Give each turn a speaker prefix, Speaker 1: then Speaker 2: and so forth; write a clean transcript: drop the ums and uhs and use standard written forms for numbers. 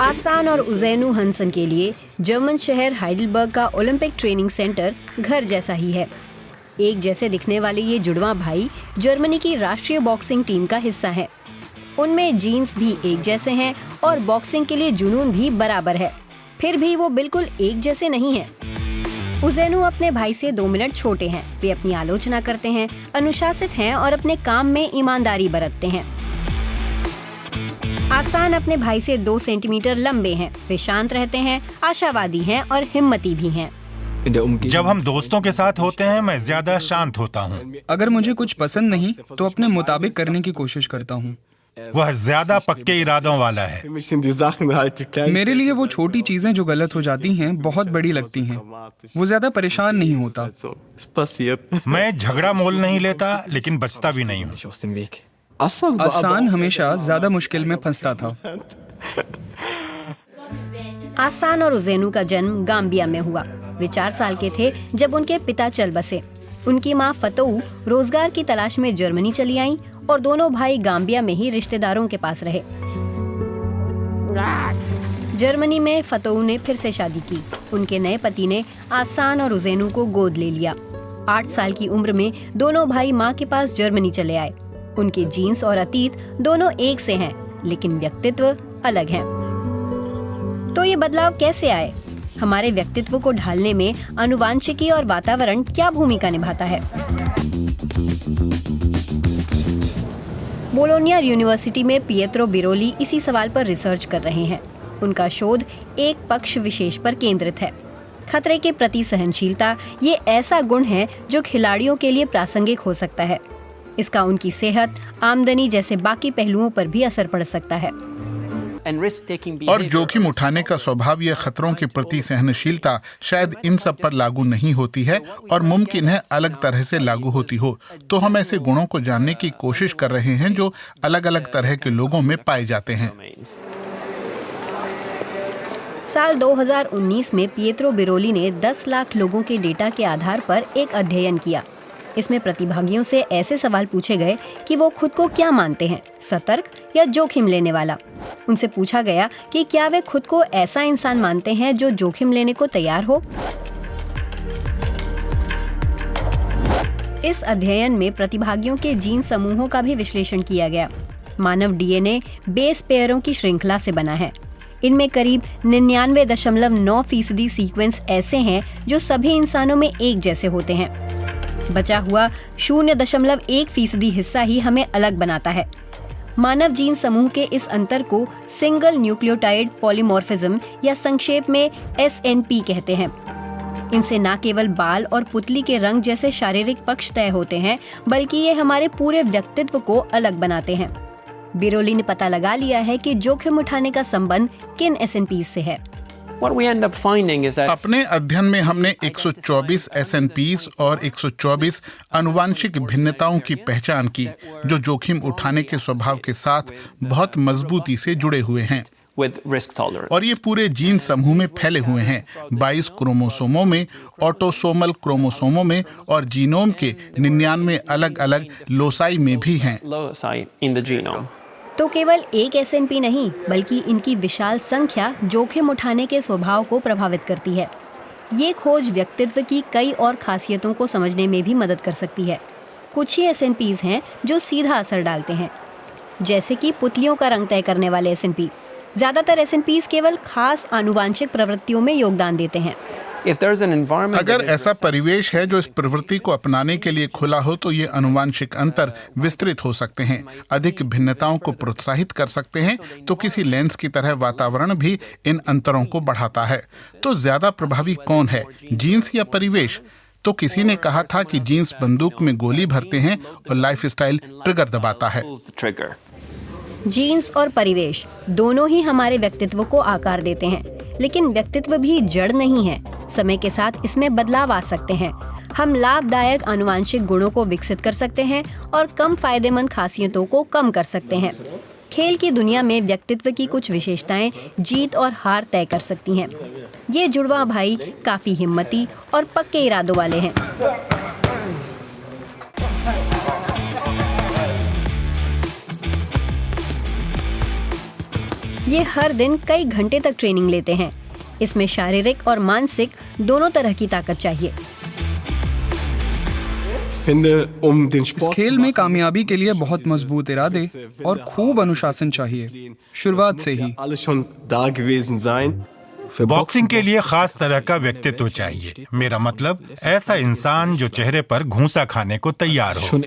Speaker 1: आसान और उज़ैनू हंसन के लिए जर्मन शहर हाइडेलबर्ग का ओलंपिक ट्रेनिंग सेंटर घर जैसा ही है। एक जैसे दिखने वाले ये जुड़वा भाई जर्मनी की राष्ट्रीय बॉक्सिंग टीम का हिस्सा है। उनमें जीन्स भी एक जैसे हैं और बॉक्सिंग के लिए जुनून भी बराबर है। फिर भी वो बिल्कुल एक जैसे नहीं हैं। उज़ैनू अपने भाई से 2 मिनट छोटे हैं। वे अपनी आलोचना करते हैं, अनुशासित हैं और अपने काम में ईमानदारी बरतते हैं। आसान अपने भाई से 2 सेंटीमीटर लंबे हैं। वे शांत रहते हैं, आशावादी हैं और हिम्मती भी हैं।
Speaker 2: जब हम दोस्तों के साथ होते हैं मैं ज्यादा शांत होता हूँ।
Speaker 3: अगर मुझे कुछ पसंद नहीं तो अपने मुताबिक करने की कोशिश करता हूँ।
Speaker 2: वह ज्यादा पक्के इरादों वाला है।
Speaker 3: मेरे लिए वो छोटी चीजें जो गलत हो जाती हैं बहुत बड़ी लगती हैं। वो ज्यादा परेशान नहीं होता।
Speaker 2: मैं झगड़ा मोल नहीं लेता लेकिन बचता भी नहीं हूँ।
Speaker 3: आसान हमेशा ज्यादा मुश्किल में फंसता था।
Speaker 1: आसान और उज़ैनू का जन्म गाम्बिया में हुआ। वे 4 साल के थे जब उनके पिता चल बसे। उनकी माँ फतोऊ रोजगार की तलाश में जर्मनी चली आईं और दोनों भाई गाम्बिया में ही रिश्तेदारों के पास रहे। जर्मनी में फतोऊ ने फिर से शादी की। उनके नए पति ने आसान और उज़ैनू को गोद ले लिया। 8 साल की उम्र में दोनों भाई माँ के पास जर्मनी चले आए। उनके जीन्स और अतीत दोनों एक से हैं, लेकिन व्यक्तित्व अलग हैं। तो ये बदलाव कैसे आए? हमारे व्यक्तित्व को ढालने में आनुवांशिकी और वातावरण क्या भूमिका निभाता है? बोलोनिया यूनिवर्सिटी में पिएत्रो बिरोली इसी सवाल पर रिसर्च कर रहे हैं। उनका शोध एक पक्ष विशेष पर केंद्रित है। खतरे के प्रति सहनशीलता ये ऐसा गुण है जो खिलाड़ियों के लिए प्रासंगिक हो सकता है। इसका उनकी सेहत, आमदनी जैसे बाकी पहलुओं पर भी असर पड़ सकता है।
Speaker 4: और जोखिम उठाने का स्वभाव या खतरों के प्रति सहनशीलता शायद इन सब पर लागू नहीं होती है और मुमकिन है अलग तरह से लागू होती हो। तो हम ऐसे गुणों को जानने की कोशिश कर रहे हैं जो अलग अलग तरह के लोगों में पाए जाते हैं।
Speaker 1: साल 2019 में पिएत्रो बिरोली ने 10 लाख लोगों के डेटा के आधार पर एक अध्ययन किया। इसमें प्रतिभागियों से ऐसे सवाल पूछे गए कि वो खुद को क्या मानते हैं, सतर्क या जोखिम लेने वाला। उनसे पूछा गया कि क्या वे खुद को ऐसा इंसान मानते हैं जो जोखिम लेने को तैयार हो। इस अध्ययन में प्रतिभागियों के जीन समूहों का भी विश्लेषण किया गया। मानव डीएनए बेस पेयरों की श्रृंखला से बना है। इनमें करीब 99.9% सीक्वेंस ऐसे हैं जो सभी इंसानों में एक जैसे होते हैं। बचा हुआ 0.1% हिस्सा ही हमें अलग बनाता है। मानव जीन समूह के इस अंतर को सिंगल न्यूक्लियोटाइड पॉलीमॉर्फिज्म या संक्षेप में SNP कहते हैं। इनसे न केवल बाल और पुतली के रंग जैसे शारीरिक पक्ष तय होते हैं, बल्कि ये हमारे पूरे व्यक्तित्व को अलग बनाते हैं। बिरोली ने पता लगा लिया है कि जोखिम उठाने का संबंध किन SNPs से है।
Speaker 4: अपने अध्ययन में हमने 124 SNPs और 124 आनुवांशिक भिन्नताओं की पहचान की जो जोखिम उठाने के स्वभाव के साथ बहुत मजबूती से जुड़े हुए हैं और ये पूरे जीन समूह में फैले हुए हैं। 22 क्रोमोसोमों में, ऑटोसोमल क्रोमोसोमों में और जीनोम के 99 अलग अलग लोसाई में भी हैं।
Speaker 1: तो केवल एक SNP नहीं, बल्कि इनकी विशाल संख्या जोखिम उठाने के स्वभाव को प्रभावित करती है। ये खोज व्यक्तित्व की कई और खासियतों को समझने में भी मदद कर सकती है। कुछ ही SNPs हैं जो सीधा असर डालते हैं, जैसे कि पुतलियों का रंग तय करने वाले SNP। ज्यादातर SNPs केवल खास आनुवांशिक प्रवृत्तियों में योगदान देते हैं।
Speaker 4: अगर ऐसा परिवेश है जो इस प्रवृत्ति को अपनाने के लिए खुला हो तो ये आनुवांशिक अंतर विस्तृत हो सकते हैं, अधिक भिन्नताओं को प्रोत्साहित कर सकते हैं। तो किसी लेंस की तरह वातावरण भी इन अंतरों को बढ़ाता है। तो ज्यादा प्रभावी कौन है, जीन्स या परिवेश? तो किसी ने कहा था कि जीन्स बंदूक में गोली भरते हैं और लाइफस्टाइल ट्रिगर दबाता है।
Speaker 1: जीन्स और परिवेश दोनों ही हमारे व्यक्तित्व को आकार देते हैं, लेकिन व्यक्तित्व भी जड़ नहीं है। समय के साथ इसमें बदलाव आ सकते हैं। हम लाभदायक आनुवांशिक गुणों को विकसित कर सकते हैं और कम फायदेमंद खासियतों को कम कर सकते हैं। खेल की दुनिया में व्यक्तित्व की कुछ विशेषताएं जीत और हार तय कर सकती हैं। ये जुड़वा भाई काफी हिम्मती और पक्के इरादों वाले हैं। ये हर दिन कई घंटे तक ट्रेनिंग लेते हैं। इसमें शारीरिक और मानसिक दोनों तरह की ताकत चाहिए।
Speaker 3: इस खेल में कामयाबी के लिए बहुत मजबूत इरादे और खूब अनुशासन चाहिए, शुरुआत से ही।
Speaker 2: बॉक्सिंग के लिए खास तरह का व्यक्तित्व चाहिए। मेरा मतलब ऐसा इंसान जो चेहरे पर घूंसा खाने को तैयार हो।